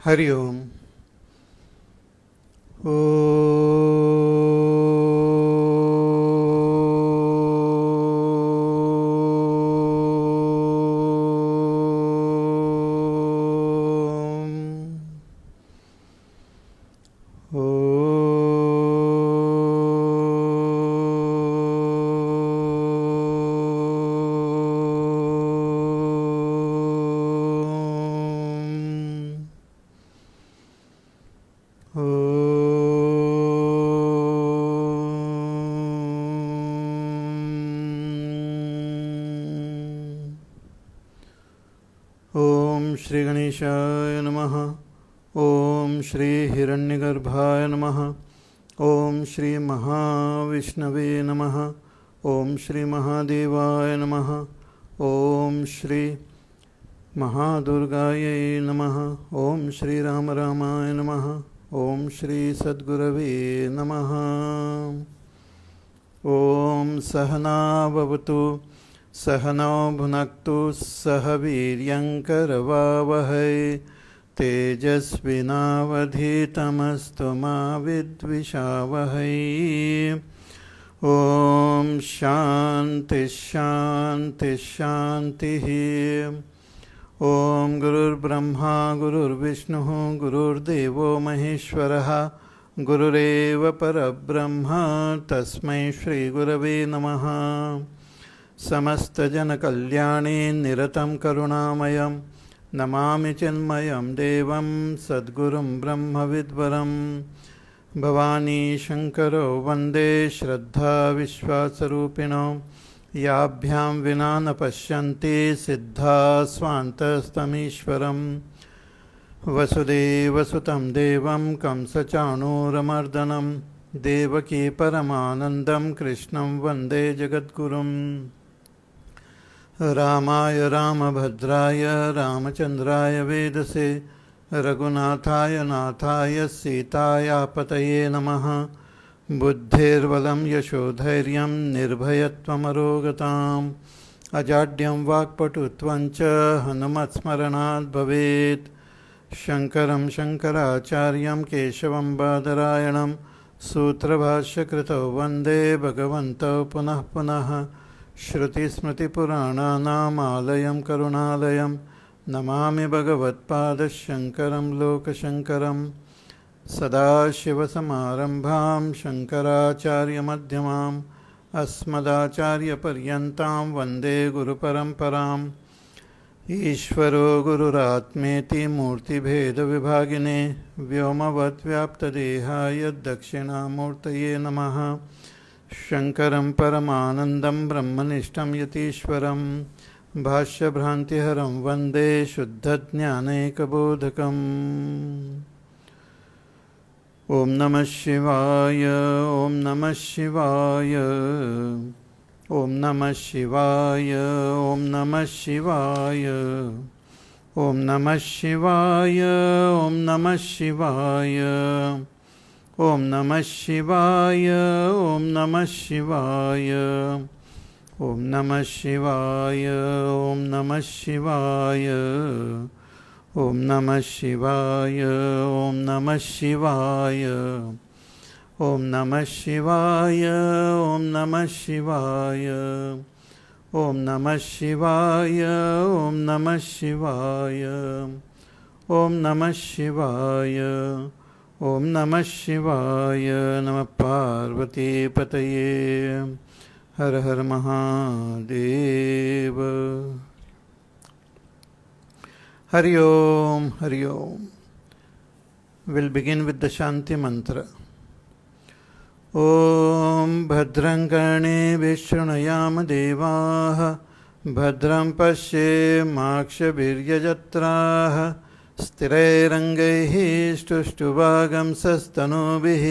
हरि ओम। ओ श्री गणेशाय नमः। ओम श्री हिरण्यगर्भाय नमः। ओम श्री महाविष्णवे नमः। ओम श्री महादेवाय नमः। ओम श्री महादुर्गायै नमः। ओम श्री राम रामाय नमः। ओम श्री सद्गुरवे नमः। ओम सहना भवतु सहनौ भुनक्तु सह वीर्यङ्करवावहै तेजस्विनावधीतमस्तु मा विद्विषावहै। ओम शांति शांति शांतिः। ओम गुरुर्ब्रह्मा गुरुर्विष्णुः गुरुर्देवो महेश्वरः गुरुरेव परब्रह्म तस्मै श्रीगुरवे नमः। समस्तजनकल्याणे निरतं करुणामयं नमामि चिन्मयं देवं सद्गुरुं ब्रह्मविद्वरं। भवानी शङ्करो वन्दे श्रद्धाविश्वासरूपिणो याभ्यां विना न पश्यन्ति सिद्धाः स्वान्तस्तमीश्वरम्। वसुदेवसुतं देवं कंसचाणूरमर्दनं देवकी परमानन्दं कृष्णं वन्दे जगद्गुरुम्। रामाय रामभद्राय रामचन्द्राय वेदसे रघुनाथाय नाथाय सीतायापतये नमः। बुद्धिर्बलं यशोधैर्यं निर्भयत्वमरोगताम् अजाड्यं वाक्पटुत्वं च हनुमत्स्मरणात् भवेत्। शङ्करं शङ्कराचार्यं केशवं बादरायणं सूत्रभाष्यकृतौ वन्दे भगवन्तौ पुनः पुनः। श्रुतिस्मृतिपुराणानामालयं करुणालयं नमामि भगवत्पादशङ्करं लोकशङ्करं। सदाशिवसमारम्भां शङ्कराचार्यमध्यमाम् अस्मदाचार्यपर्यन्तां वन्दे गुरुपरम्पराम्। ईश्वरो गुरुरात्मेति मूर्तिभेदविभागिने व्योमवद्व्याप्तदेहाय दक्षिणामूर्तये नमः। शङ्करं परमानन्दं ब्रह्मनिष्ठं यतीश्वरं भाष्यभ्रान्तिहरं वन्दे शुद्धज्ञानैकबोधकम्। ॐ नमः शिवाय ॐ नमः शिवाय ॐ नमः शिवाय ॐ नमः शिवाय ॐ नमः शिवाय ॐ नमः शिवाय ॐ नमः शिवाय ॐ नमः शिवाय ॐ नमः शिवाय ॐ नमः शिवाय ॐ नमः शिवाय ॐ नमः शिवाय ॐ नमः शिवाय ॐ नमः शिवाय ॐ नमः शिवाय ॐ नमः शिवाय ॐ नमः शिवाय ॐ नमः शिवाय। नमः पार्वतीपतये हर हर महादेव। हरि ओम हरि ओम। We'll begin with the Shanti mantra. ॐ भद्रं कर्णेभिः शृणुयाम देवाः भद्रं पश्येमाक्षभिर्यजत्राः स्थिरैरङ्गैः स्तुष्टुवागंसस्तनूभिः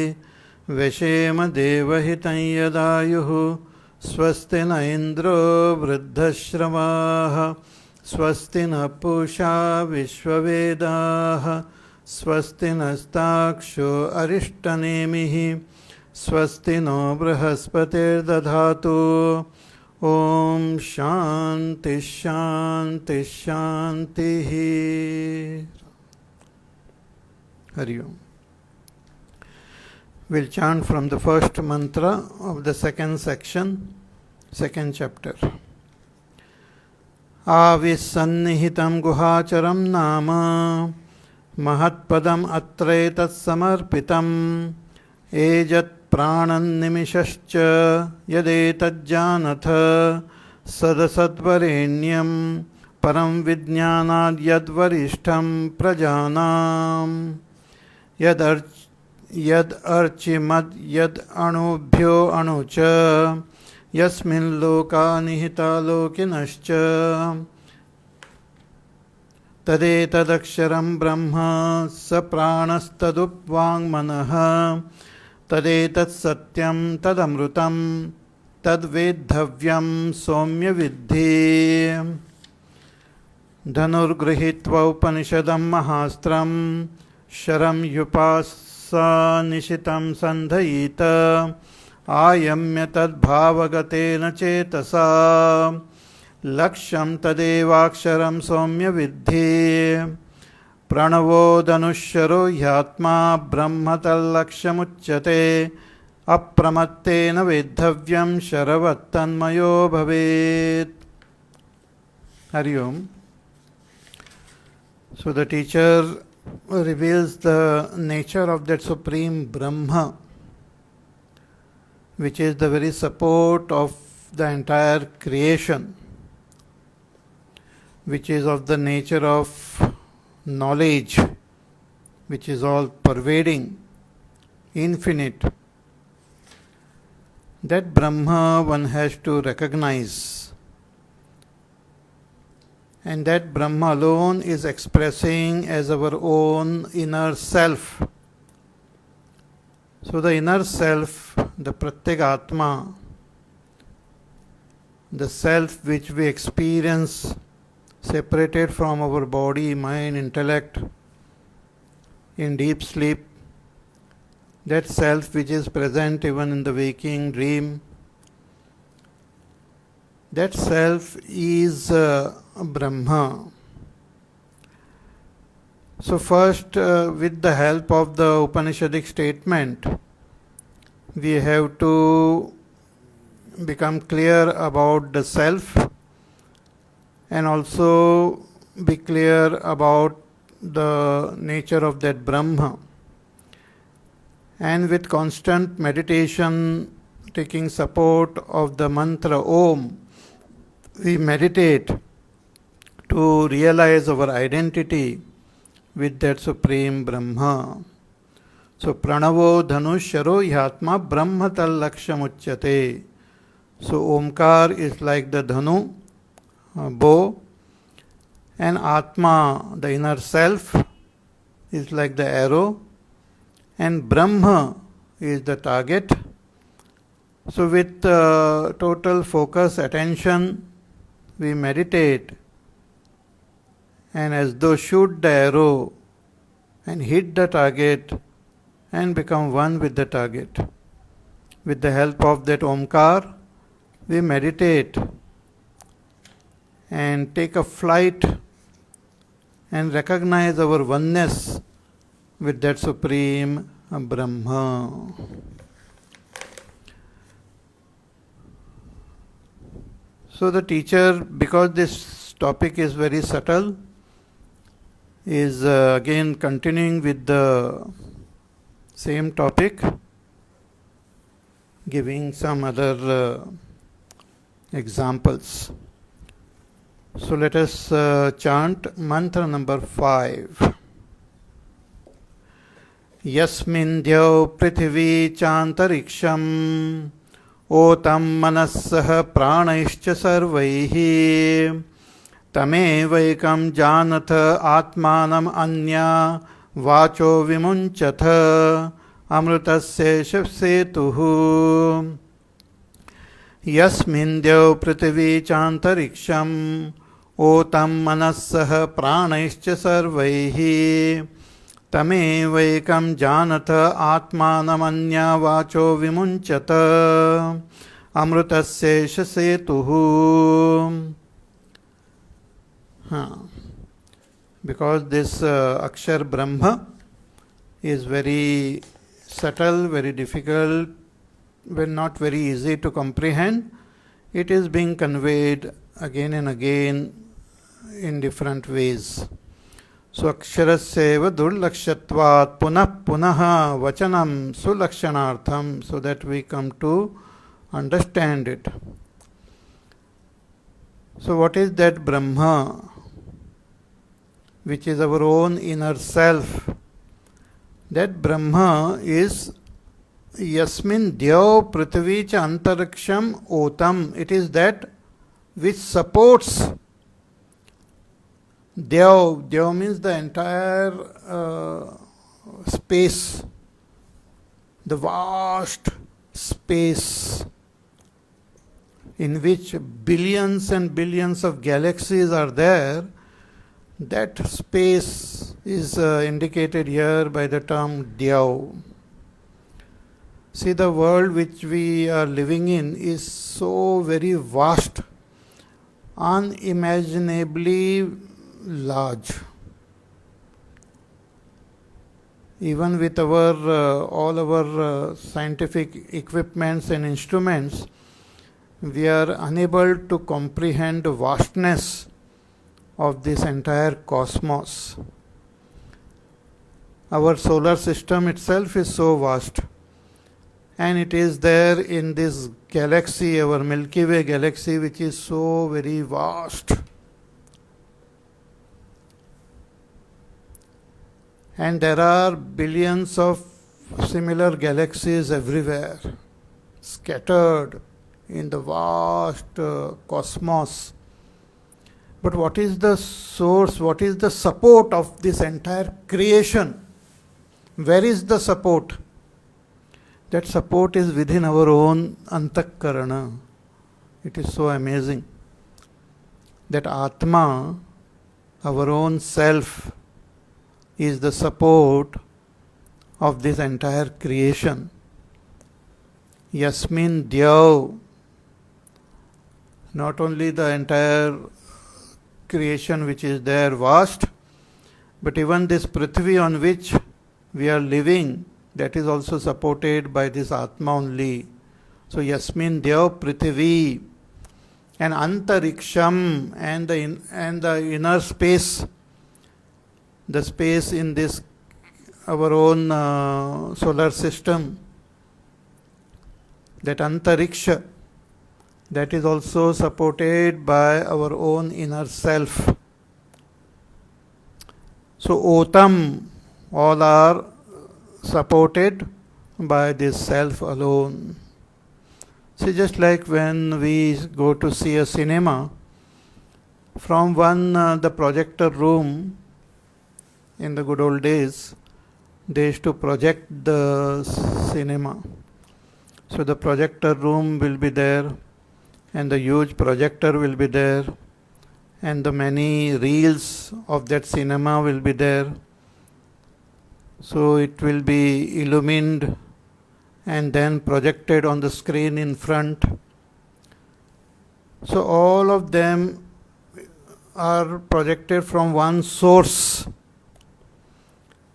व्यशेम देवहितं यदायुः। स्वस्ति न इन्द्रो वृद्धश्रवाः स्वस्ति न पूषा विश्ववेदाः स्वस्ति नस्ताक्षो अरिष्टनेमिः स्वस्ति नो बृहस्पतिर्दधातु। ॐ शान्ति शान्ति शान्तिः। Hari Om. We'll chant from the first mantra of the second section, second chapter. Avissannihitam guhacharam nama Mahatpadam atretat samarpitam Ejat pranan nimishascha Yadetat janatha Sadasadvarenyam Param vijnanad yadvarishtam prajanam Yad archimad yad anubhyo anucha Yasmin loka nihita lokinascha Tadetadaksharam brahma sapranastadupvangmanaha Tadetat satyam tadamrutam tadvedhavyam somya viddhi Dhanurgrihitva upanishadam mahastram Sharam yupasa nishitam sandhayita Ayamya tadbhavagatena cetasa Laksham tadevaksharam somya viddhi Pranavo dhanusharo yatma brahmatal lakshamuchyate Apramattena vedhavyam sharavattanmayo bhavet. Hari Om. So the teacher reveals the nature of that Supreme Brahma, which is the very support of the entire creation, which is of the nature of knowledge, which is all pervading, infinite. That Brahma one has to recognize. And that Brahma alone is expressing as our own inner self. So the inner self, the Pratyek Atma, the self which we experience separated from our body, mind, intellect, in deep sleep, that self which is present even in the waking dream, that self is Brahma. So first, with the help of the Upanishadic statement, we have to become clear about the self and also be clear about the nature of that Brahma. And with constant meditation, taking support of the mantra Om, we meditate to realize our identity with that Supreme Brahma. So Pranavo dhanusharo yatma brahmatal lakshamuchyate. So Omkar is like the dhanu, bow, and Atma, the inner self, is like the arrow, and Brahma is the target. So with total focus, attention, we meditate and as though shoot the arrow and hit the target and become one with the target. With the help of that Omkar, we meditate and take a flight and recognize our oneness with that Supreme Brahma. So the teacher, because this topic is very subtle, is again continuing with the same topic, giving some other examples. So let us chant mantra number 5. Yasmin dhyau prithvi chantariksham Otam manassah pranaischa sarvaihi Tamevaikam janatha atmanam anya Vacho vimunchatha amrutasya setuhu Yasmin dhyau prithvi chantariksham Otam manassah pranaischa sarvaihi Tamevaikam janatha atmanamanya vacho vimunchatha amrutasya setuhu. Because this Akshar Brahma is very subtle, very difficult, not very easy to comprehend. It is being conveyed again and again in different ways. So aksharasya durlakshatvat punah punaha vachanam sulakshanartham, so that we come to understand it. So what is that Brahma, which is our own inner self? That Brahma is Yasmin Dyav Prithvi cha Antariksham Otam. It is that which supports Dyav. Dyav means the entire space, the vast space in which billions and billions of galaxies are there. That space is indicated here by the term Dyav. See, the world which we are living in is so very vast, unimaginably large. Even with our all our scientific equipments and instruments, we are unable to comprehend the vastness of this entire cosmos. Our solar system itself is so vast, and it is there in this galaxy, our Milky Way galaxy, which is so very vast. And there are billions of similar galaxies everywhere, scattered in the vast cosmos. But what is the source, what is the support of this entire creation? Where is the support? That support is within our own antakarana. It is so amazing that Atma, our own self, is the support of this entire creation. Yasmin Dyav, not only the entire creation which is there vast, but even this Prithvi on which we are living, that is also supported by this Atma only. So Yasmin Dyav Prithvi, and Antariksham, and the inner space, the space in this our own solar system, that Antariksha, that is also supported by our own inner self. So Otam, all are supported by this self alone. See, just like when we go to see a cinema, from the projector room, in the good old days, they used to project the cinema. So the projector room will be there, and the huge projector will be there, and the many reels of that cinema will be there. So it will be illumined and then projected on the screen in front. So all of them are projected from one source.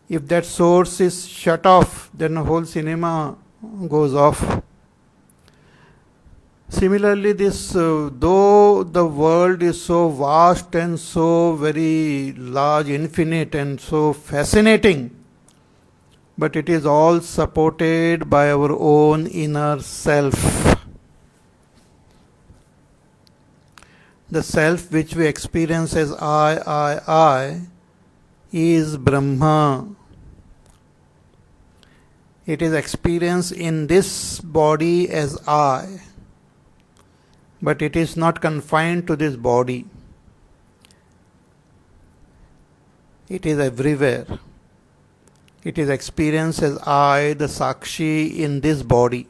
If that source is shut off, then the whole cinema goes off. Similarly, this though the world is so vast and so very large, infinite, and so fascinating, but it is all supported by our own inner self. The self which we experience as I is Brahma. It is experienced in this body as I, but it is not confined to this body. It is everywhere. It is experienced as I, the Sakshi, in this body,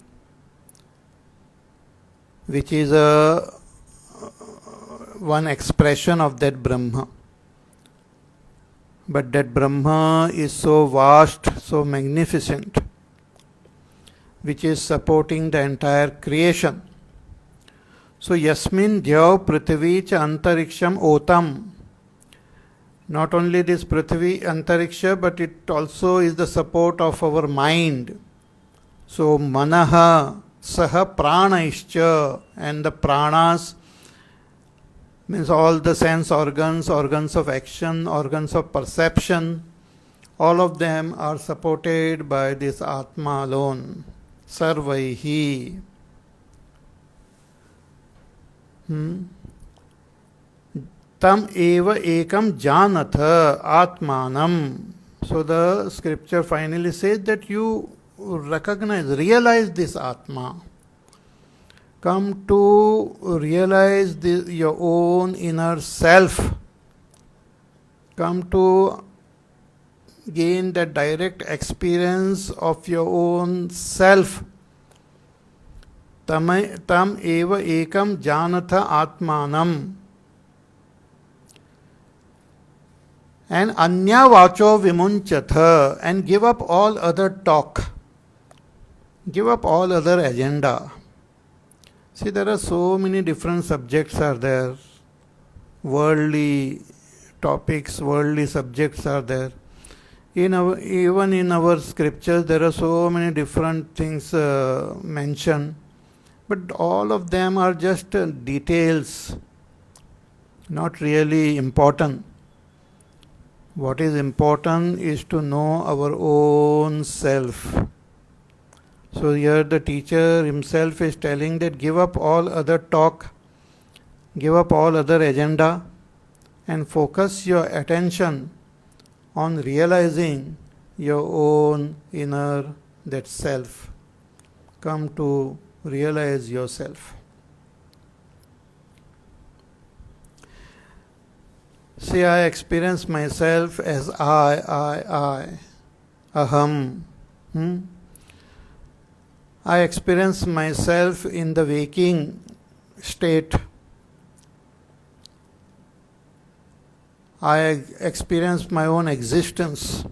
which is one expression of that Brahma. But that Brahma is so vast, so magnificent, which is supporting the entire creation. So Yasmin Dhyav Prithvi cha Antariksham Otam. Not only this Prithvi Antariksha, but it also is the support of our mind. So Manaha Saha Pranaischa, and the pranas means all the sense organs, organs of action, organs of perception, all of them are supported by this Atma alone. Sarvaihi. Tam eva ekam janatha atmanam. So the scripture finally says that you recognize, realize this Atma. Come to realize your own inner self. Come to gain that direct experience of your own self. Tam eva ekam janatha atmanam. And anya vacho vimunchatha, and give up all other talk. Give up all other agenda. See, there are so many different subjects are there. Worldly topics, worldly subjects are there. Even in our scriptures, there are so many different things mentioned. But all of them are just details, not really important. What is important is to know our own self. So here the teacher himself is telling that give up all other talk, give up all other agenda, and focus your attention on realizing your own inner that self. Come to realize yourself. See, I experience myself as I, aham. I experience myself in the waking state. I experience my own existence.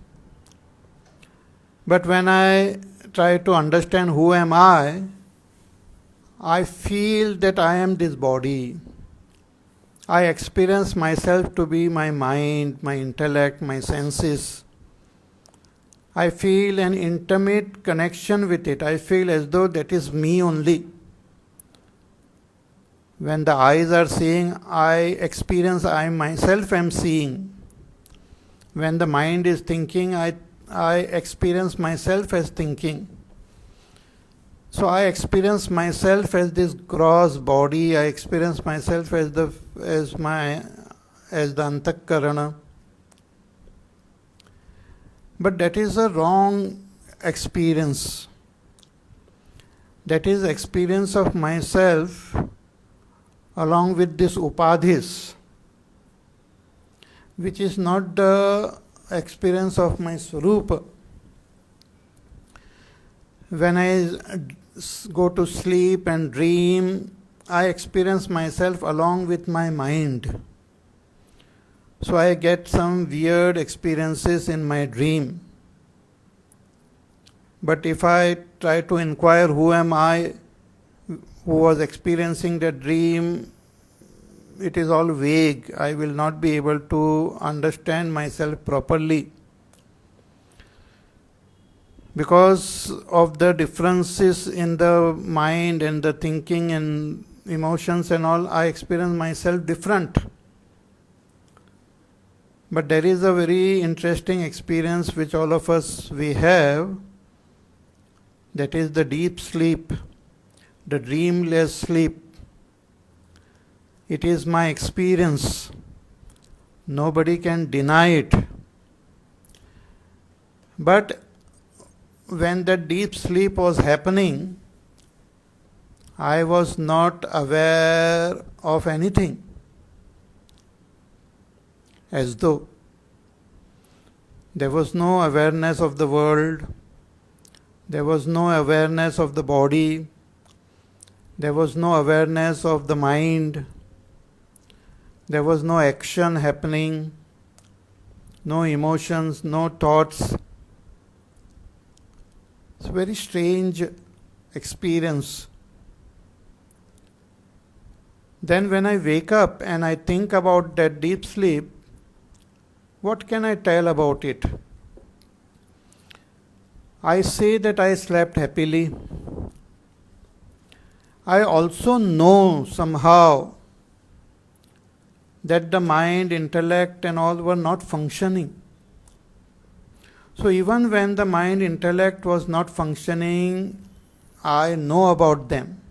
But when I try to understand who am I feel that I am this body. I experience myself to be my mind, my intellect, my senses. I feel an intimate connection with it. I feel as though that is me only. When the eyes are seeing, I experience I myself am seeing. When the mind is thinking, I experience myself as thinking. So I experience myself as this gross body. I experience myself as the antakarana. But that is a wrong experience. That is experience of myself along with this upadhis, which is not the experience of my swarupa. When I go to sleep and dream, I experience myself along with my mind. So I get some weird experiences in my dream. But if I try to inquire who am I who was experiencing the dream, it is all vague. I will not be able to understand myself properly. Because of the differences in the mind and the thinking and emotions and all, I experience myself different. But there is a very interesting experience which all of us we have, that is the deep sleep, the dreamless sleep. It is my experience. Nobody can deny it. But when that deep sleep was happening, I was not aware of anything. As though there was no awareness of the world, there was no awareness of the body, there was no awareness of the mind, there was no action happening, no emotions, no thoughts. It's a very strange experience. Then when I wake up and I think about that deep sleep, What can I tell about it? I say that I slept happily. I also know somehow that the mind, intellect and all were not functioning. So even when the mind, intellect was not functioning, I know about them.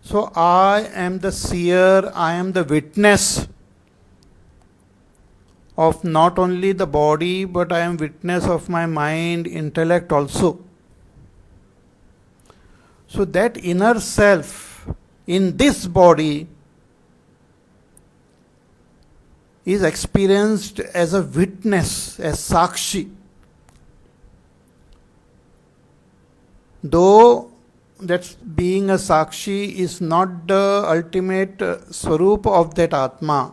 So I am the seer, I am the witness of not only the body, but I am witness of my mind, intellect also. So that inner self in this body is experienced as a witness, as Sakshi. Though that being a Sakshi is not the ultimate Swarup of that Atma.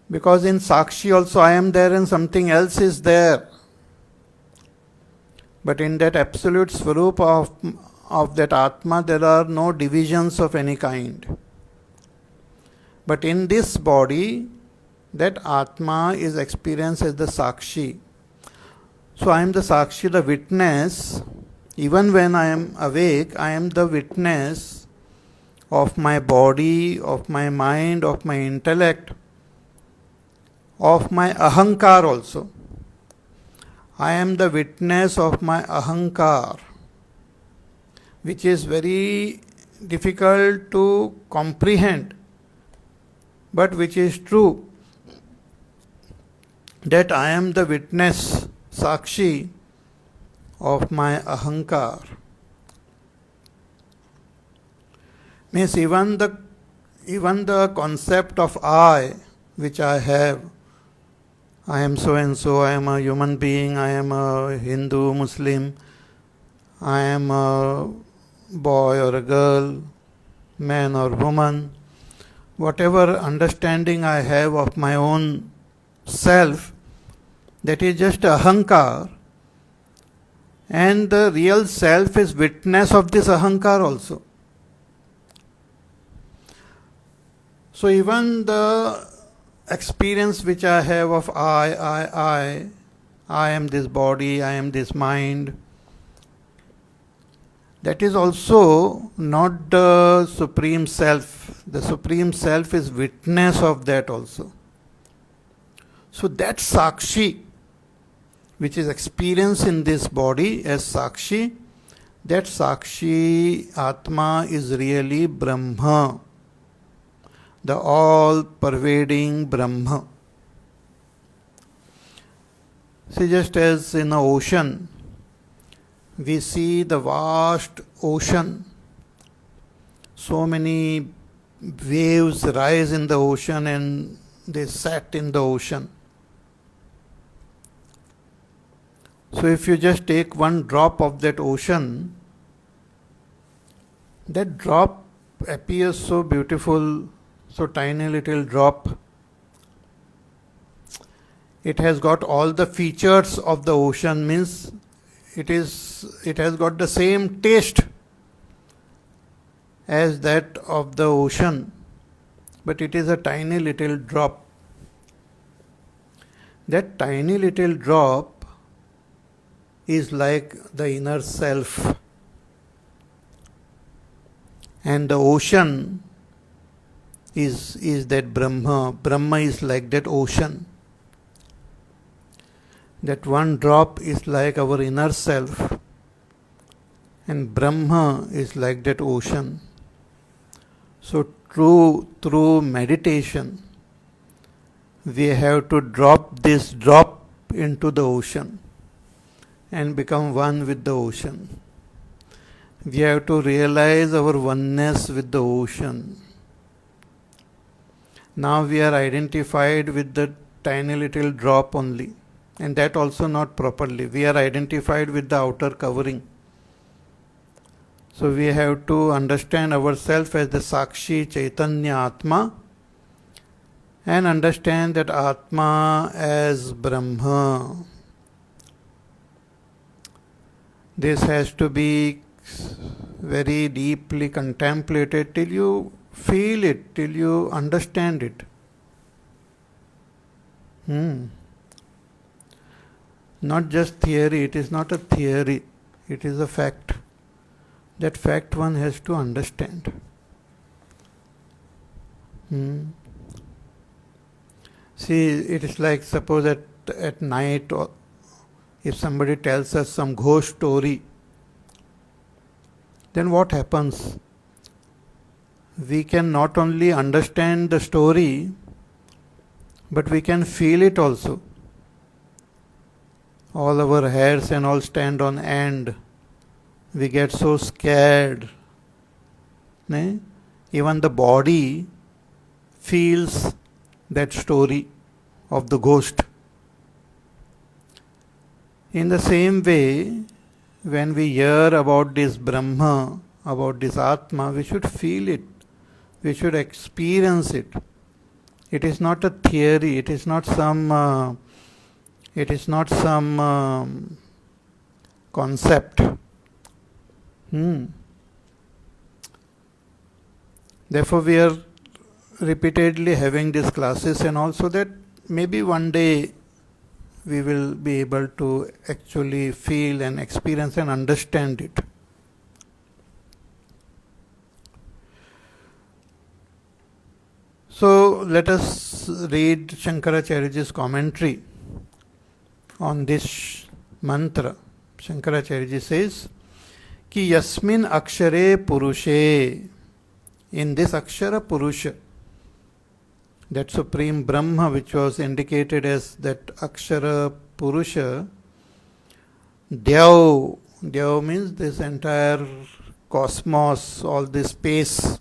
Because in Sakshi also I am there and something else is there. But in that absolute Swarup of that Atma, there are no divisions of any kind. But in this body, that Atma is experienced as the Sakshi. So I am the Sakshi, the witness. Even when I am awake, I am the witness of my body, of my mind, of my intellect, of my ahankar also. I am the witness of my ahankar, which is very difficult to comprehend, but which is true, that I am the witness, Sakshi, of my ahankar. Means even the concept of I, which I have, I am so and so, I am a human being, I am a Hindu, Muslim, I am a boy or a girl, man or woman, whatever understanding I have of my own self, that is just ahankar, and the real self is witness of this ahankar also. So even the experience which I have of I am this body, I am this mind, that is also not the Supreme Self. The Supreme Self is witness of that also. So that Sakshi, which is experienced in this body as Sakshi, that Sakshi Atma is really Brahma, the all-pervading Brahma. See, just as in an ocean, we see the vast ocean, so many waves rise in the ocean and they set in the ocean. So if you just take one drop of that ocean, that drop appears so beautiful, so tiny little drop. It has got all the features of the ocean, means it has got the same taste as that of the ocean, but it is a tiny little drop. That tiny little drop is like the inner self, and the ocean is that Brahma. Brahma is like that ocean. That one drop is like our inner self, and Brahma is like that ocean. So through meditation, we have to drop this drop into the ocean and become one with the ocean. We have to realize our oneness with the ocean. Now we are identified with the tiny little drop only, and that also not properly. We are identified with the outer covering. So we have to understand ourselves as the Sakshi Chaitanya Atma, and understand that Atma as Brahma. This has to be very deeply contemplated till you feel it, till you understand it. Hmm. Not just theory, it is not a theory, it is a fact. That fact one has to understand. Hmm. See, it is like suppose at night, or if somebody tells us some ghost story, then what happens? We can not only understand the story, but we can feel it also. All our hairs and all stand on end. We get so scared. Ne? Even the body feels that story of the ghost. In the same way, when we hear about this Brahma, about this Atma, we should feel it. We should experience it. It is not a theory. It is not some. Concept. Therefore, we are repeatedly having these classes, and also that maybe one day we will be able to actually feel and experience and understand it. So let us read Shankaracharyaji's commentary on this mantra. Shankaracharyaji says, Ki yasmin akshare purushe, in this akshara purusha, that supreme Brahma which was indicated as that akshara purusha, Dyav means this entire cosmos, all this space,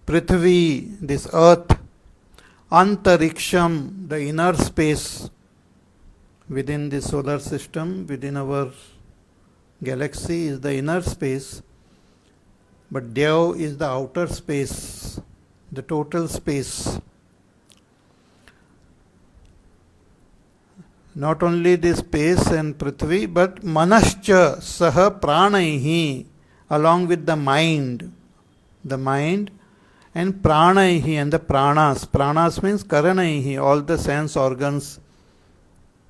Prithvi, this earth, Antariksham, the inner space within the solar system, within our galaxy is the inner space, but Dyav is the outer space, the total space. Not only this space and Prithvi, but Manascha Saha Pranaihi, along with the mind and Pranaihi and the Pranas. Pranas means Karanaihi, all the sense organs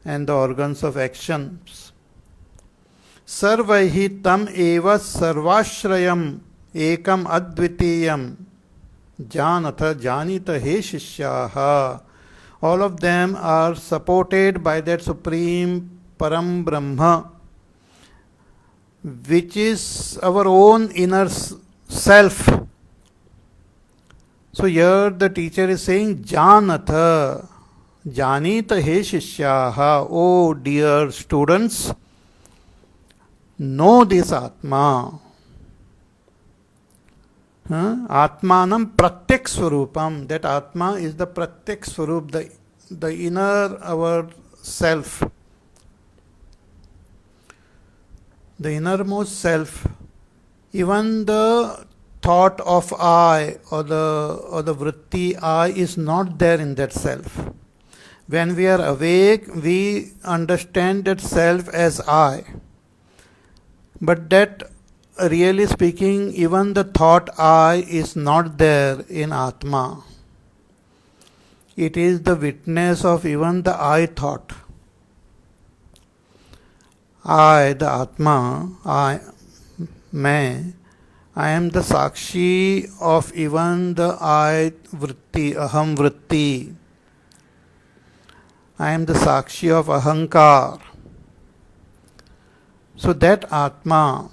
and the organs of actions. Sarvaihi tam eva sarvashrayam ekam advitiyam janatha janita he shishyaha. All of them are supported by that supreme Param Brahma, which is our own inner self. So here the teacher is saying Janatha, Janita he shishyaha. Oh dear students, know this Atma. Atmanam Pratyak Swarupam. That Atma is the Pratyak Swarup, the inner our self, the innermost self. Even the thought of I or the vritti I is not there in that self. When we are awake, we understand that self as I. But that, really speaking, even the thought I is not there in Atma. It is the witness of even the I thought. I, the Atma, I am the Sakshi of even the I vritti, Aham vritti. I am the Sakshi of Ahankar. So that Atma,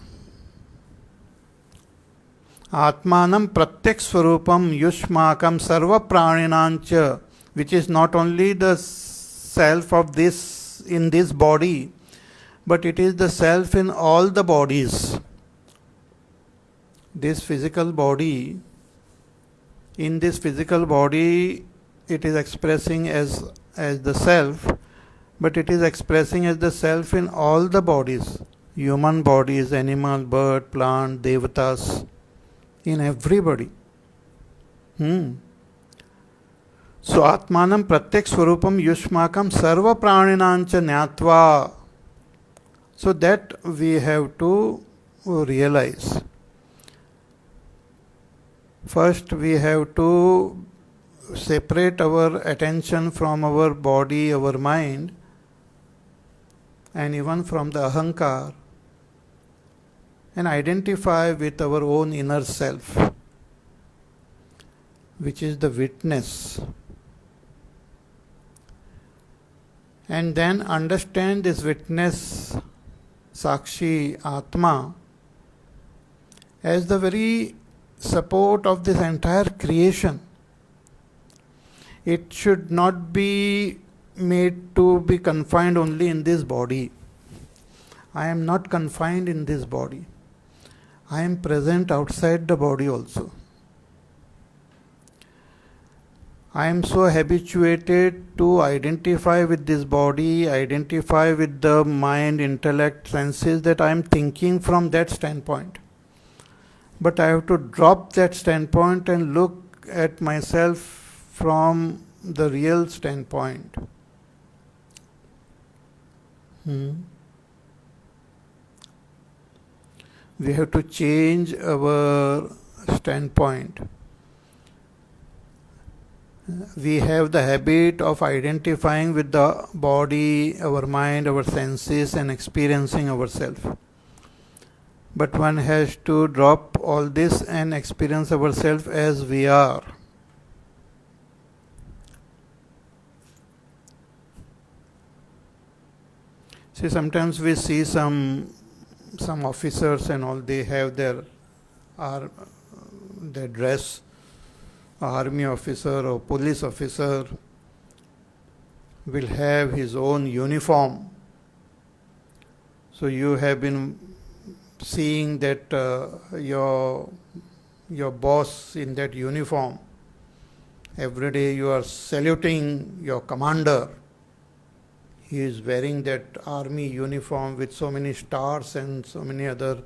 Atmanam Pratyak Swarupam Yushmakam Sarva Praninancha, which is not only the self of this in this body, but it is the self in all the bodies. This physical body, in this physical body, it is expressing as the self, but it is expressing as the self in all the bodies. Human bodies, animal, bird, plant, devatas, in everybody. So Atmanam Pratyak Swarupam Yushmakam Sarva Praninancha Nyatva. So that we have to realize. First we have to separate our attention from our body, our mind, and even from the ahankar, and identify with our own inner self, which is the witness. And then understand this witness, Sakshi Atma, as the very support of this entire creation. It should not be made to be confined only in this body. I am not confined in this body. I am present outside the body also. I am so habituated to identify with this body, identify with the mind, intellect, senses, that I am thinking from that standpoint. But I have to drop that standpoint and look at myself from the real standpoint. We have to change our standpoint. We have the habit of identifying with the body, our mind, our senses, and experiencing ourselves. But one has to drop all this and experience ourselves as we are. See, sometimes we see some officers and all, they have their dress. Army officer or police officer will have his own uniform. So you have been seeing that your boss in that uniform. Every day you are saluting your commander. He is wearing that army uniform with so many stars and so many other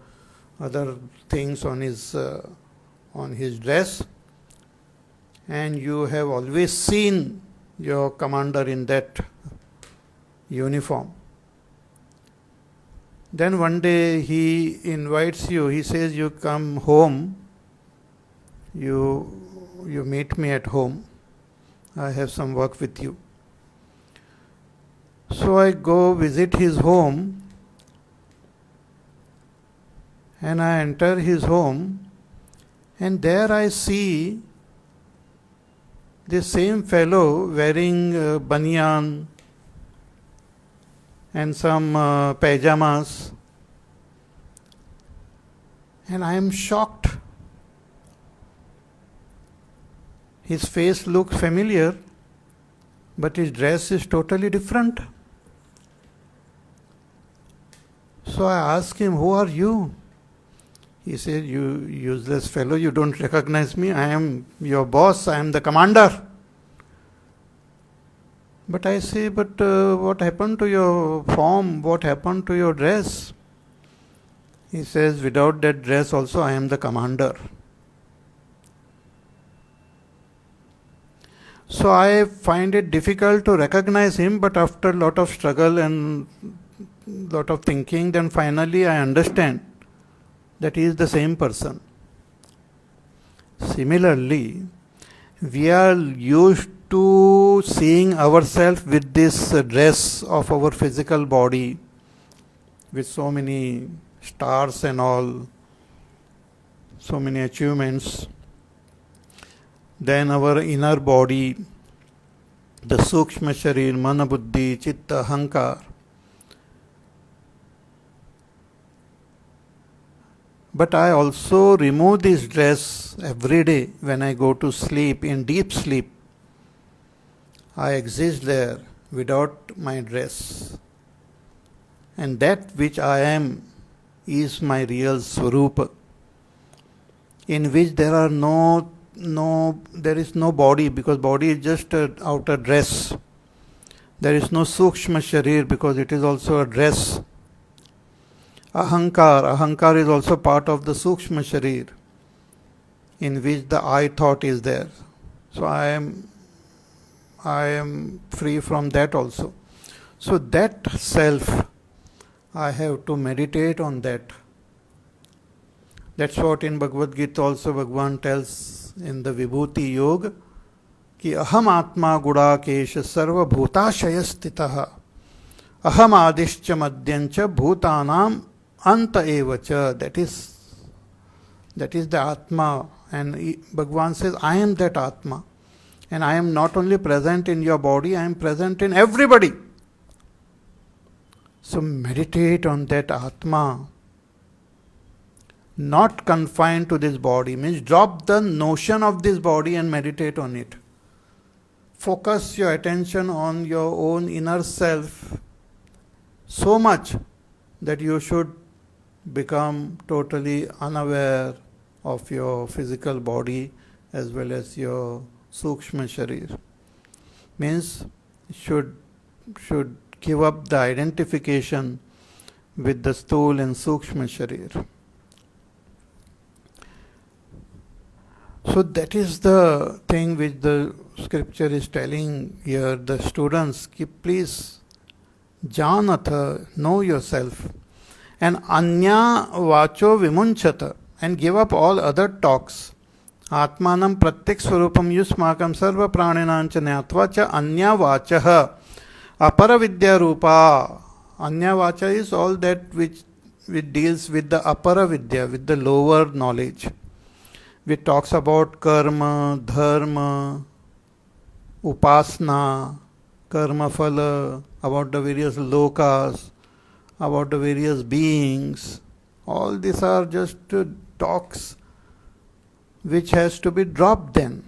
things on his dress. And you have always seen your commander in that uniform. Then one day he invites you, he says, you come home, you meet me at home, I have some work with you. So I go visit his home, and I enter his home, and there I see this same fellow wearing banyan and some pajamas, and I am shocked. His face looks familiar, but his dress is totally different. So I ask him, who are you? He said, you useless fellow, you don't recognize me. I am your boss, I am the commander. But I say, but what happened to your form? What happened to your dress? He says, without that dress also I am the commander. So I find it difficult to recognize him, but after a lot of struggle and lot of thinking, then finally I understand that he is the same person. Similarly, we are used to seeing ourselves with this dress of our physical body, with so many stars and all, so many achievements. Then our inner body, the Sukshma Sharir, Mana Buddhi, Chitta, Ahankar. But I also remove this dress every day when I go to sleep, in deep sleep. I exist there without my dress. And that which I am is my real Swarupa, in which there is no body, because body is just an outer dress. There is no Sukshma Sharir, because it is also a dress. Ahankar is also part of the Sukshma Sharir, in which the I thought is there. So I am free from that also. So that self, I have to meditate on that. That's what in Bhagavad Gita also Bhagavan tells in the Vibhuti Yoga, कि अहम आत्मा गुडाकेश सर्वभूताशय स्थितः अहम आदिश्च मध्यंच भूतानाम ant eva cha. That is the Atma. And Bhagavan says, I am that Atma. And I am not only present in your body, I am present in everybody. So meditate on that Atma. Not confined to this body. Means drop the notion of this body and meditate on it. Focus your attention on your own inner self so much that you should become totally unaware of your physical body as well as your Sukshma Sharir. Means should give up the identification with the Sthul and Sukshma Sharir. So that is the thing which the scripture is telling here the students, please janatha, know yourself, and anya vacho vimunchata, and give up all other talks. Atmanam pratyak swarupam yusmakam sarva praninancha nyatva cha anya vachaha apara vidya rupa. Anya vacha is all that which deals with the apara vidya, with the lower knowledge, which talks about karma, dharma, upasna, karma phala, about the various lokas, about the various beings. All these are just talks which has to be dropped then.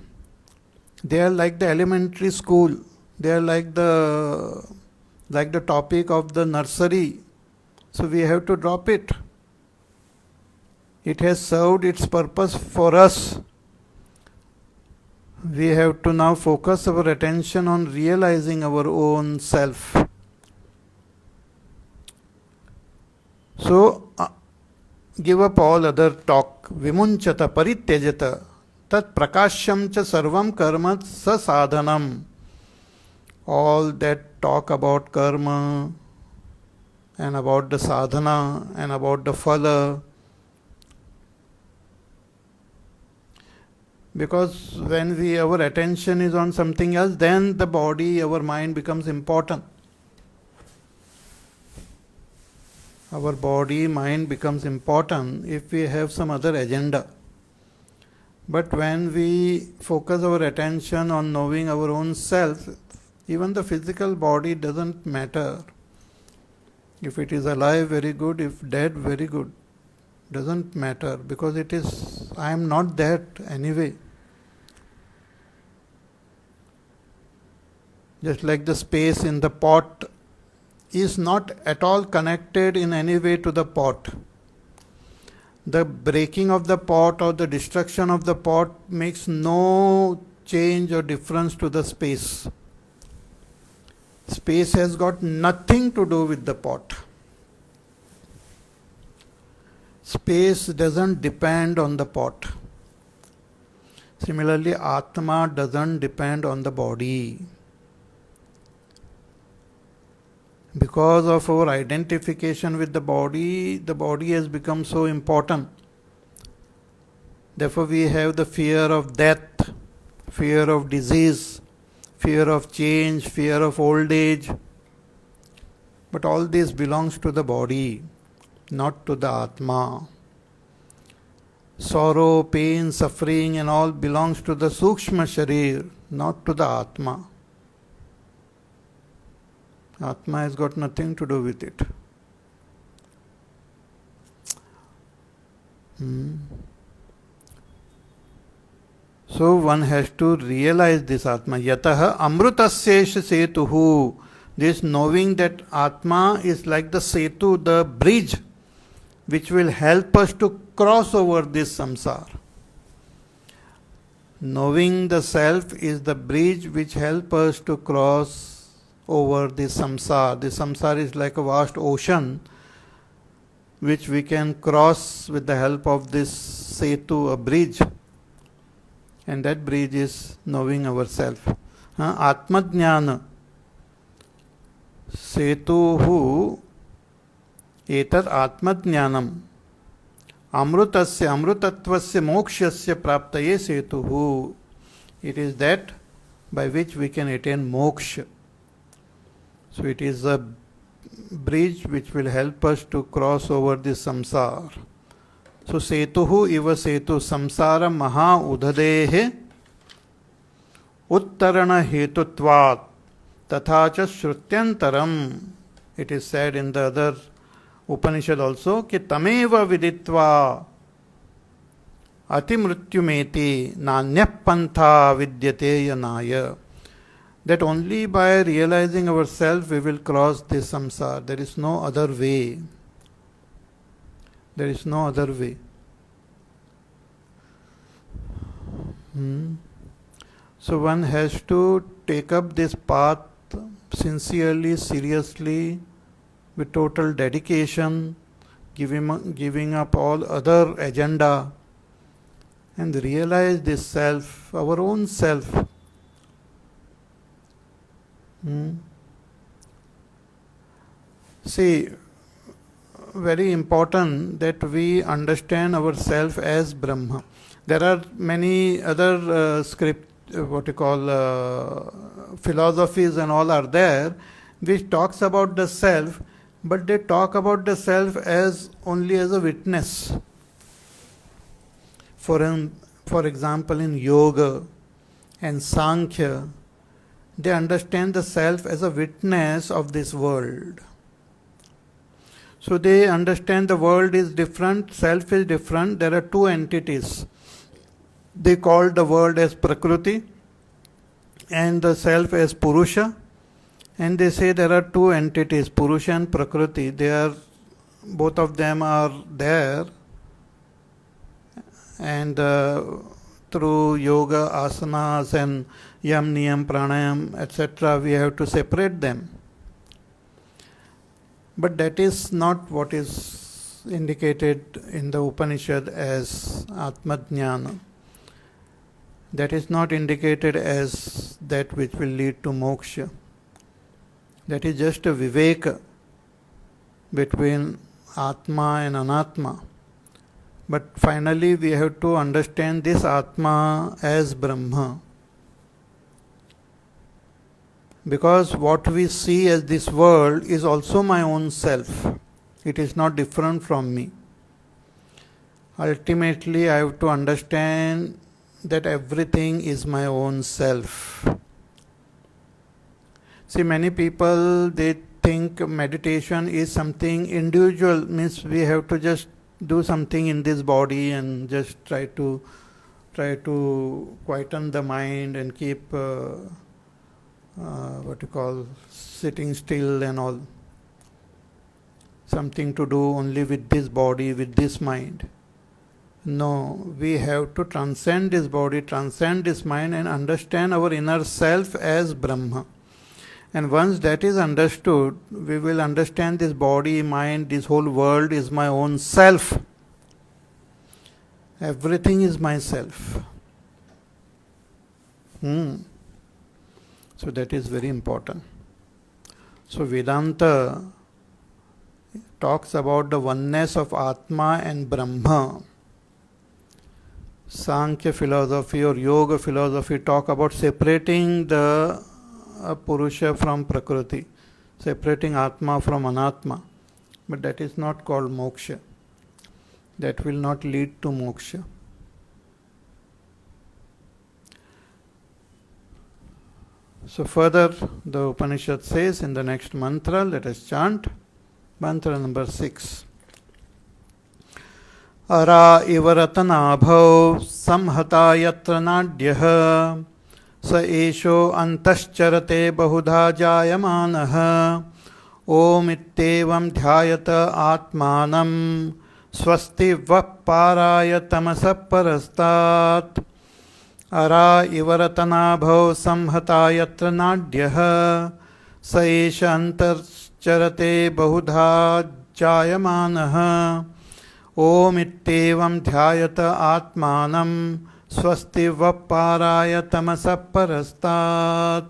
They are like the elementary school. They are like the topic of the nursery. So we have to drop it. It has served its purpose for us. We have to now focus our attention on realizing our own self. So, give up all other talk. Vimunchata parityajata tat prakashyam cha sarvam karma sa sadhanam. All that talk about karma and about the sadhana and about the phala. Because when our attention is on something else, then the body, our mind becomes important. Our body, mind becomes important if we have some other agenda. But when we focus our attention on knowing our own self, even the physical body doesn't matter. If it is alive, very good. If dead, very good. Doesn't matter, because it is, I am not that anyway. Just like the space in the pot is not at all connected in any way to the pot. The breaking of the pot or the destruction of the pot makes no change or difference to the space. Space has got nothing to do with the pot. Space doesn't depend on the pot. Similarly, Atma doesn't depend on the body. Because of our identification with the body has become so important. Therefore, we have the fear of death, fear of disease, fear of change, fear of old age. But all this belongs to the body, not to the Atma. Sorrow, pain, suffering and all belongs to the Sukshma Sharir, not to the Atma. Atma has got nothing to do with it. So one has to realize this Atma. Yataha amrutasyesh setuhu. This knowing that Atma is like the setu, the bridge, which will help us to cross over this samsara. Knowing the self is the bridge which helps us to cross over this samsara. This samsara is like a vast ocean which we can cross with the help of this setu, a bridge. And that bridge is knowing ourself. Atmajnana setuhu etat atmajnanam amrutasya amrutatvasya mokshasya praptaye setuhu. It is that by which we can attain moksha. So it is a bridge which will help us to cross over this samsara. So setuhu iva setu samsara maha udhadehe uttarana hetutvat tathacha shrutyantaram. It is said in the other Upanishad also ki tameva viditva atimrutyumeti nanyah pantha vidyate yanaya. That only by realizing ourselves we will cross this samsara. There is no other way. There is no other way. So one has to take up this path sincerely, seriously, with total dedication, giving up all other agenda, and realize this self, our own self. See, very important that we understand ourselves as Brahma. There are many other philosophies and all are there which talks about the self, but they talk about the self as only as a witness. For example, in yoga and Sankhya, they understand the self as a witness of this world. So they understand the world is different, self is different. There are two entities. They call the world as Prakriti and the self as Purusha. And they say there are two entities, Purusha and Prakriti. Both of them are there. And through yoga, asanas and yam, niyam, pranayam, etc., we have to separate them. But that is not what is indicated in the Upanishad as Atma-jnana. That is not indicated as that which will lead to moksha. That is just a viveka between Atma and Anatma. But finally we have to understand this Atma as Brahma. Because what we see as this world is also my own self. It is not different from me. Ultimately, I have to understand that everything is my own self. See, many people, they think meditation is something individual, means we have to just do something in this body and just try to quieten the mind and keep sitting still and all. Something to do only with this body, with this mind. No, we have to transcend this body, transcend this mind and understand our inner self as Brahma. And once that is understood, we will understand this body, mind, this whole world is my own self. Everything is myself. So that is very important. So Vedanta talks about the oneness of Atma and Brahma. Sankhya philosophy or Yoga philosophy talk about separating the Purusha from Prakriti, separating Atma from Anatma. But that is not called moksha. That will not lead to moksha. So further, the Upanishad says in the next mantra, let us chant mantra number 6. Ara ivaratanaabhav samhata yatra nadyah sa esho antascharate bahudha jayamanaha om ittevam dhyayata atmanam swasti vapparaya tamasa parastat. Ara ivaratanaabhav samhata yatra nadyah sa esha antascharate bahudha jayamanaha Om ittevam dhyayata atmanam swasti vapparaya tamasa parastat.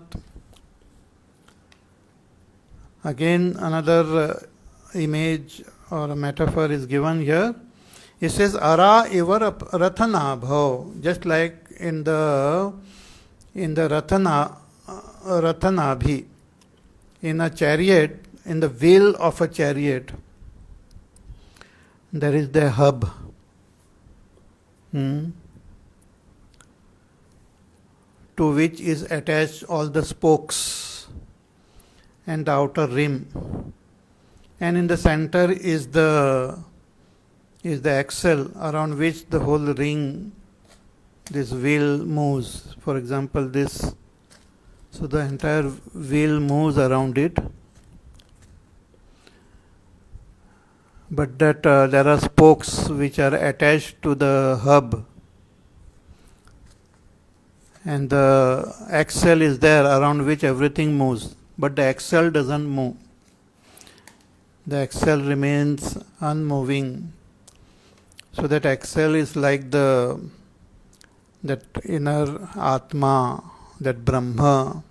Again, another image or a metaphor is given here. It says, Ara iva rathanabhav. Just like in the in the Rathanabhi, in a chariot, in the wheel of a chariot, there is the hub. To which is attached all the spokes and the outer rim. And in the center is the axle around which the whole ring, this wheel moves. For example, this. So the entire wheel moves around it. But that there are spokes which are attached to the hub. And the axle is there around which everything moves. But the axle doesn't move. The axle remains unmoving. So that axle is like that inner Atma, that Brahma.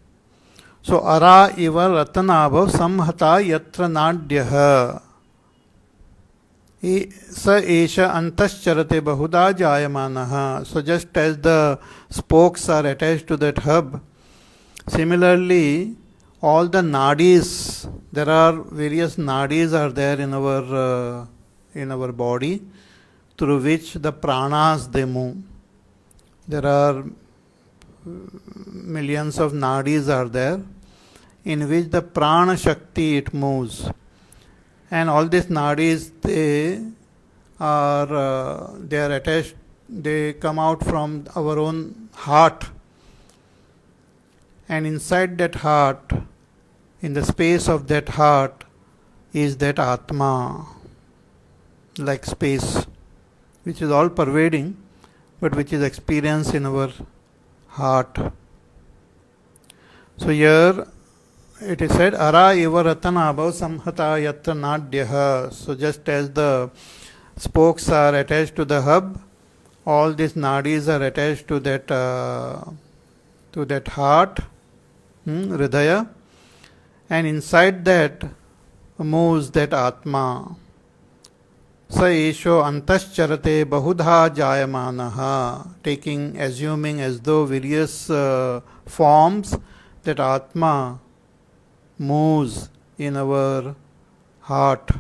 So ara iva ratanabhav samhata yatra nadyaha. Sa esha antascharate bahuda jayamanaha. So just as the spokes are attached to that hub, similarly all the nadis, there are various nadis are there in our body, through which the pranas they move. There are millions of nadis are there, in which the prana shakti it moves. And all these nadis, they are attached, they come out from our own heart. And inside that heart, in the space of that heart, is that Atma, like space, which is all pervading, but which is experienced in our heart. So here it is said, ara eva ratanabhav samhata yatra nadyaha. So just as the spokes are attached to the hub, all these nadis are attached to that heart, hridaya, and inside that moves that Atma. Sa esho antascharate bahudha jayamanaha, assuming as though various forms, that Atma moves in our heart.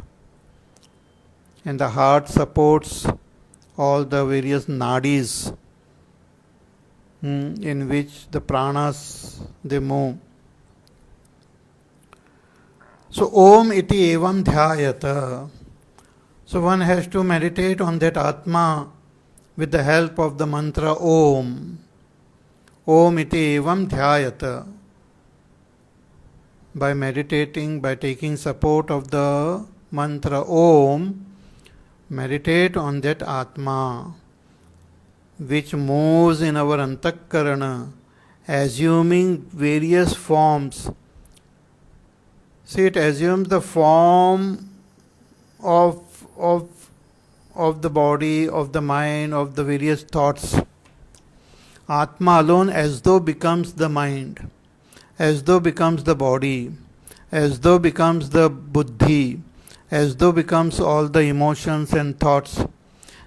And the heart supports all the various nadis in which the pranas they move. So Om iti evam dhyayata. So one has to meditate on that Atma with the help of the mantra Om. Om iti evam dhyayata. By meditating, by taking support of the mantra Om, meditate on that Atma which moves in our antakarana, assuming various forms. See, it assumes the form of the body, of the mind, of the various thoughts. Atma alone as though becomes the mind, as though becomes the body, as though becomes the buddhi, as though becomes all the emotions and thoughts.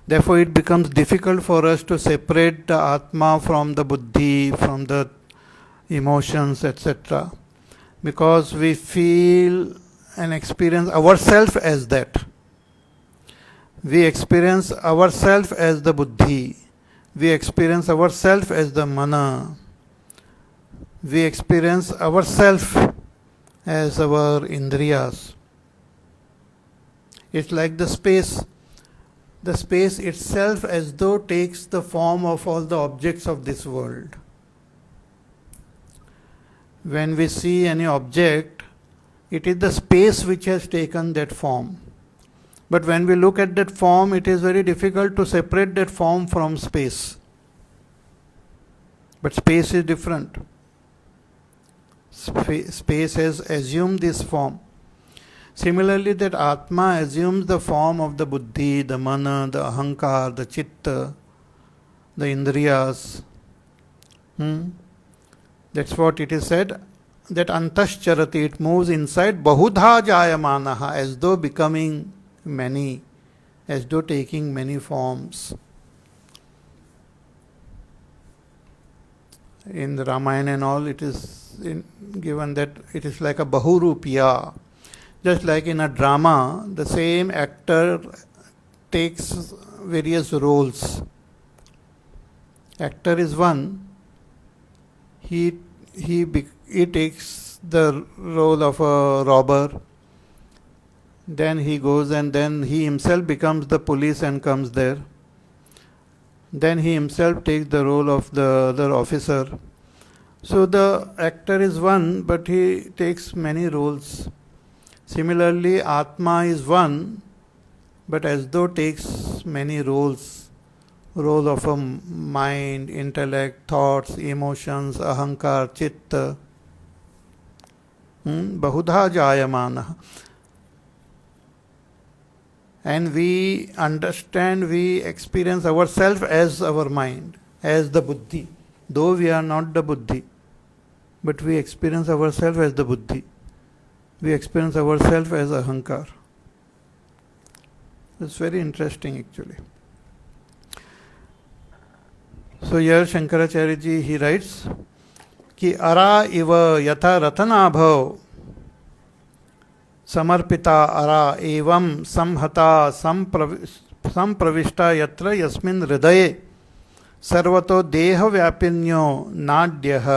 Therefore it becomes difficult for us to separate the Atma from the buddhi, from the emotions, etc. Because we feel and experience ourselves as that. We experience ourselves as the buddhi. We experience ourselves as the mana. We experience ourselves as our indriyas. It's like the space. The space itself as though takes the form of all the objects of this world. When we see any object, it is the space which has taken that form. But when we look at that form, it is very difficult to separate that form from space. But space is different. Space has assumed this form. Similarly, that Atma assumes the form of the buddhi, the mana, the ahankar, the chitta, the indriyas. That's what it is said, that antascharati, it moves inside bahudha jayamanaha, as though becoming many, as though taking many forms. In the Ramayana and all, it is given that it is like a Bahurupya. Just like in a drama, the same actor takes various roles. Actor is one. He takes the role of a robber. Then he goes and then he himself becomes the police and comes there. Then he himself takes the role of the other officer. So the actor is one, but he takes many roles. Similarly, Atma is one, but as though takes many roles. Role of a mind, intellect, thoughts, emotions, ahankar, chitta. Bahudha jayamana. And we understand, we experience ourselves as our mind, as the buddhi. Though we are not the buddhi, but we experience ourselves as the buddhi. We experience ourselves as ahankar. It's very interesting actually. So here Shankaracharya ji, he writes कि अरा इव यथा रतनाभव समर्पिता अरा एवं संहता संप्रविष्टा यत्र यस्मिन् हृदये सर्वतो देहव्यापिन्यो नाड्यः.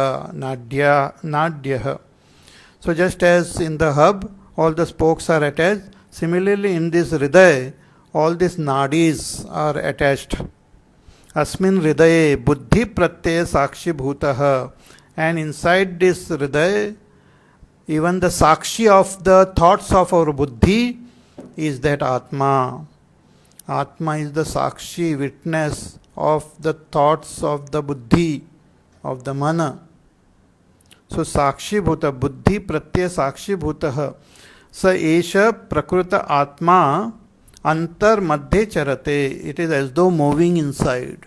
So just as in the hub all the spokes are attached, similarly in this hridaya all these nadis are attached. Asmin hridaye buddhi pratyaya sakshi bhutah. And inside this hridaya, even the sakshi of the thoughts of our buddhi is that Atma. Atma is the sakshi, witness of the thoughts of the buddhi, of the mana. So sakshi bhuta, buddhi pratyaya sakshi bhutah. Sa esha prakruta atma antar madhye charate. It is as though moving inside,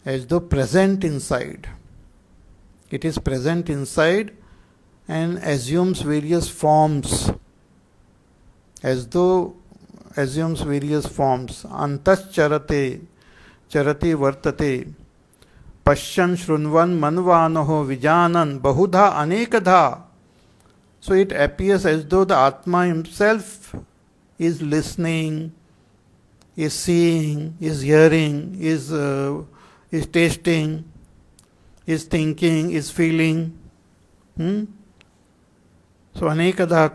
as though present inside. It is present inside and assumes various forms, as though assumes various forms. Antas charate, charati vartate, pashyan shrunvan manvanoho vijanan bahudha anekadha. So it appears as though the Atma himself is listening, is seeing, is hearing, is tasting, is thinking, is feeling. So anekadha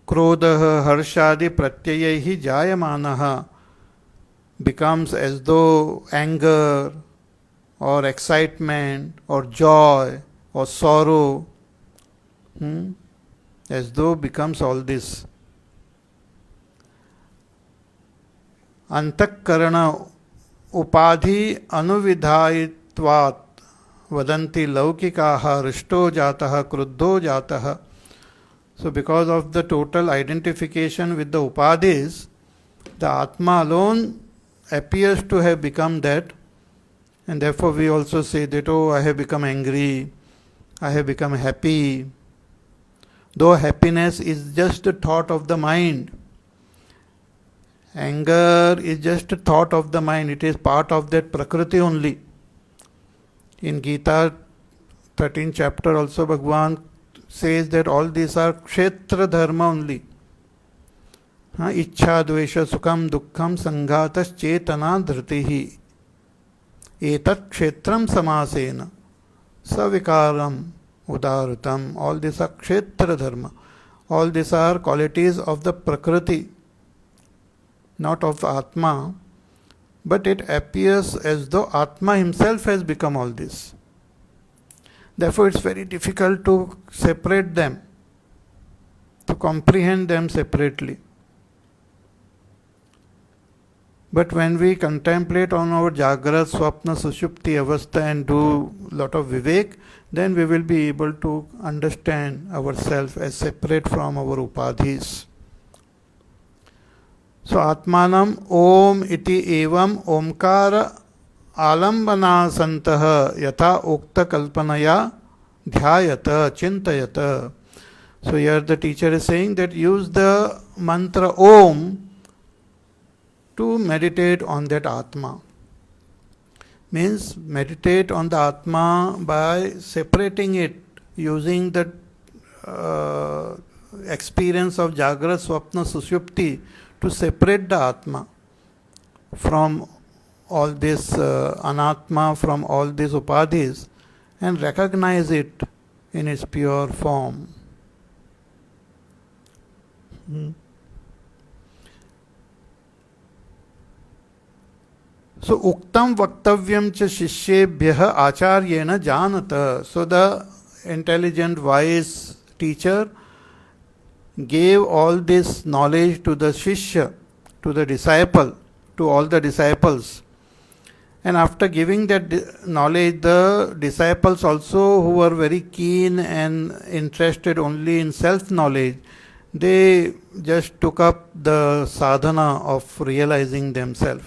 krodha harshadi pratyayaihi jayamanaha becomes as though anger or excitement or joy or sorrow, as though becomes all this. Antakarana upadhi anuvidhayitvat vadanti laukikaha rishto jataha kruddho jataha. So because of the total identification with the upadhis, the Atma alone appears to have become that, and therefore we also say that, oh, I have become angry, I have become happy. Though happiness is just a thought of the mind, anger is just a thought of the mind, it is part of that Prakriti only. In Gita 13th chapter also Bhagavan says that all these are kshetra dharma only. Ichha dvesha sukham dukkham sanghatas chetana dhritihi etat kshetram samasena savikaram udarutam. All these are kshetra dharma. All these are qualities of the Prakriti, not of Atma, but it appears as though Atma himself has become all this. Therefore it's very difficult to separate them, to comprehend them separately. But when we contemplate on our Jagrat, Swapna, Sushupti, Avastha and do lot of Vivek, then we will be able to understand ourselves as separate from our Upadhis. So Atmanam Om iti evam Omkara alambana santah yatha ukta kalpanaya dhyayata chintayata. So here the teacher is saying that use the mantra Om to meditate on that Atma. Means meditate on the Atma by separating it, using the experience of Jagrat, Swapna, Sushupti to separate the Atma from all this Anatma, from all these upadhis, and recognize it in its pure form. So, Uktam Vaktavyam cha Shishyebhyah Acharyena Janata. So, the intelligent, wise teacher gave all this knowledge to the Shishya, to the disciple, to all the disciples. And after giving that knowledge, the disciples also, who were very keen and interested only in self-knowledge, they just took up the sadhana of realizing themselves.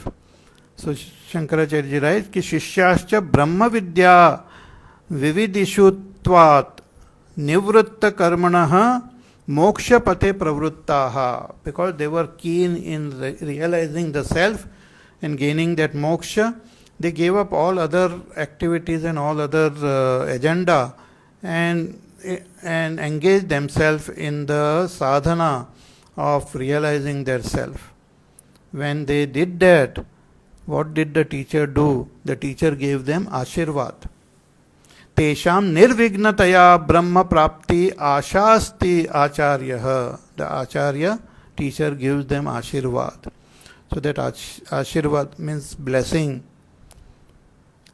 So Shankaracharya writes कि शिष्याश्च ब्रह्म विद्या विविदिषुत्वात् निवृत्त कर्मणः मोक्ष पथे प्रवृत्ताः, because they were keen in realizing the self and gaining that moksha, they gave up all other activities and all other agenda and engaged themselves in the sadhana of realizing their self. When they did that, what did the teacher do? The teacher gave them ashirvad. Tesham nirvignataya brahma prapti ashasti acharyah. The acharya, teacher, gives them ashirvad. So that ashirvad means blessing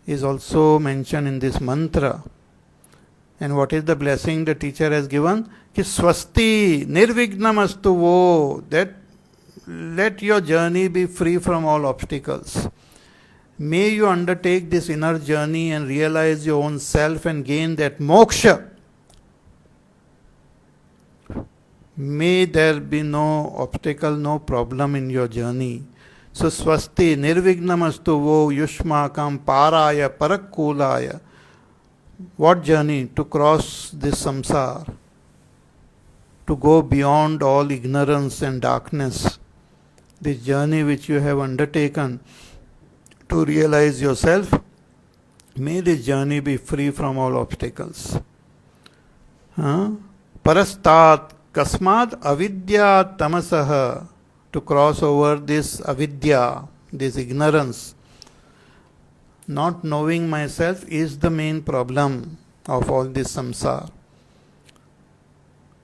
is also mentioned in this mantra. And what is the blessing the teacher has given? Ki swasti nirvignamastu vo, that let your journey be free from all obstacles. May you undertake this inner journey and realize your own self and gain that moksha. May there be no obstacle, no problem in your journey. So swasti nirvignamastu vo yushmakam paraya parakkulaya. What journey? To cross this samsara, to go beyond all ignorance and darkness. This journey which you have undertaken to realize yourself, may this journey be free from all obstacles. Parastat kasmad avidya tamasaha, to cross over this avidya, this ignorance. Not knowing myself is the main problem of all this samsara.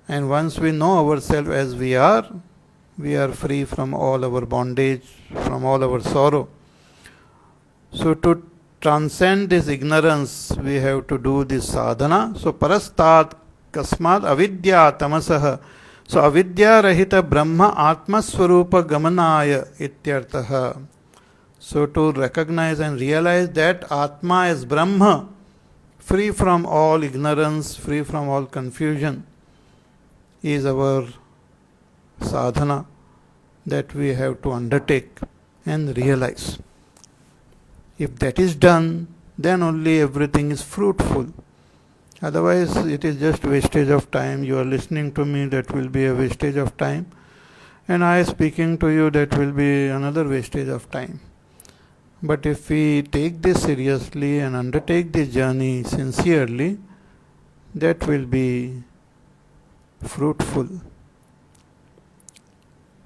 And once we know ourselves as we are free from all our bondage, from all our sorrow. So to transcend this ignorance, we have to do this sadhana. So parastat kasmat avidya tamasaha. So avidya rahita brahma atma swarupa gamanaya ityartaha. So to recognize and realize that Atma is Brahma, free from all ignorance, free from all confusion, is our sadhana that we have to undertake and realize. If that is done, then only everything is fruitful. Otherwise, it is just wastage of time. You are listening to me, that will be a wastage of time. And I speaking to you, that will be another wastage of time. But if we take this seriously and undertake this journey sincerely, that will be fruitful.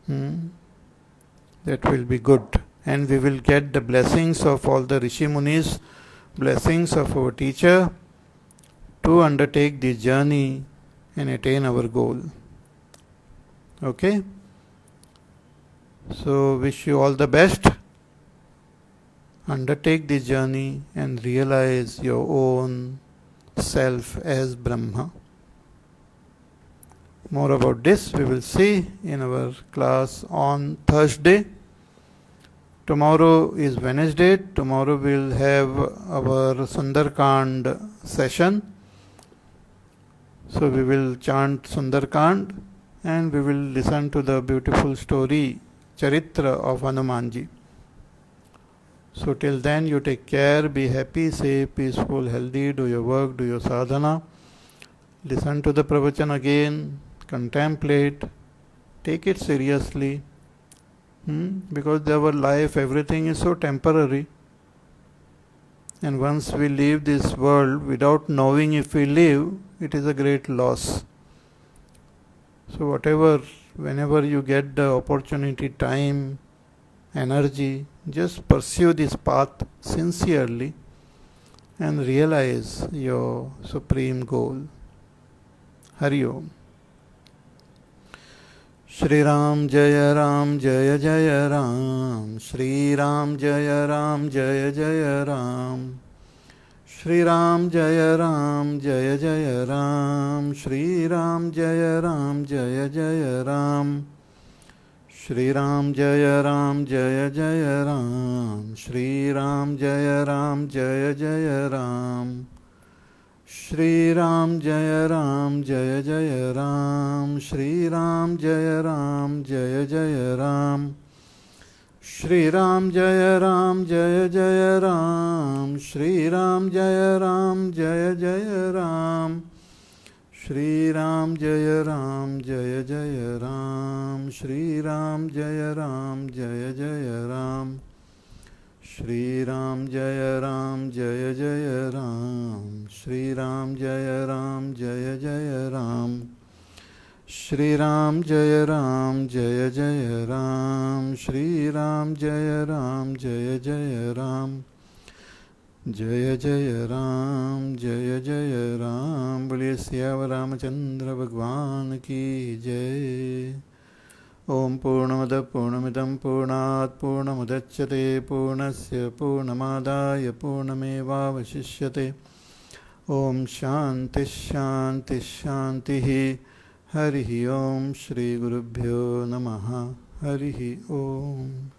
That will be good. And we will get the blessings of all the Rishi Munis, blessings of our teacher, to undertake this journey and attain our goal. Okay? So, wish you all the best. Undertake this journey and realize your own self as Brahma. More about this we will see in our class on Thursday. Tomorrow is Wednesday. Tomorrow we will have our Sundarkand session. So we will chant Sundarkand and we will listen to the beautiful story, Charitra of Hanumanji. So till then, you take care, be happy, safe, peaceful, healthy, do your work, do your sadhana, listen to the pravachan again, contemplate, take it seriously, because our life, everything is so temporary. And once we leave this world without knowing if we live, it is a great loss. So whenever you get the opportunity, time, energy, just pursue this path sincerely and realize your supreme goal. Hari Om. Shri Ram Jaya Jaya Ram, Shri Ram Jaya Jaya Ram, Shri Ram Jaya Jaya Ram, Shri Ram Jaya Jaya Ram, Shri Ram Jaya Jaya Ram, Shri Ram Jaya Jaya Ram, Shri Ram Jaya Jaya Ram, Shri Ram Jaya Jaya Ram, Shri Ram Jaya Jaya Ram, Shri Ram Jaya Jaya Ram, Shri Ram Jaya Jaya Ram, Shri Ram Jaya Jaya Ram, Shri Ram Jaya Jaya Ram, Shri Ram Jaya Jaya Ram, Shri Ram Jaya Jaya Ram, Shri Ram Jaya Jaya Ram, Jaya Jaya Ram, Jaya Jaya Ram, Boliye Siyavar Ramachandra Bhagwan ki Jai. Om Purnamada Purnamidam Purnat Purnamudachyate Purnasya Purnamadaya Purnamevavashishyate. Om Shanti Shanti Shanti. Harihi Om Shri Gurubhyo Namaha. Harihi Om.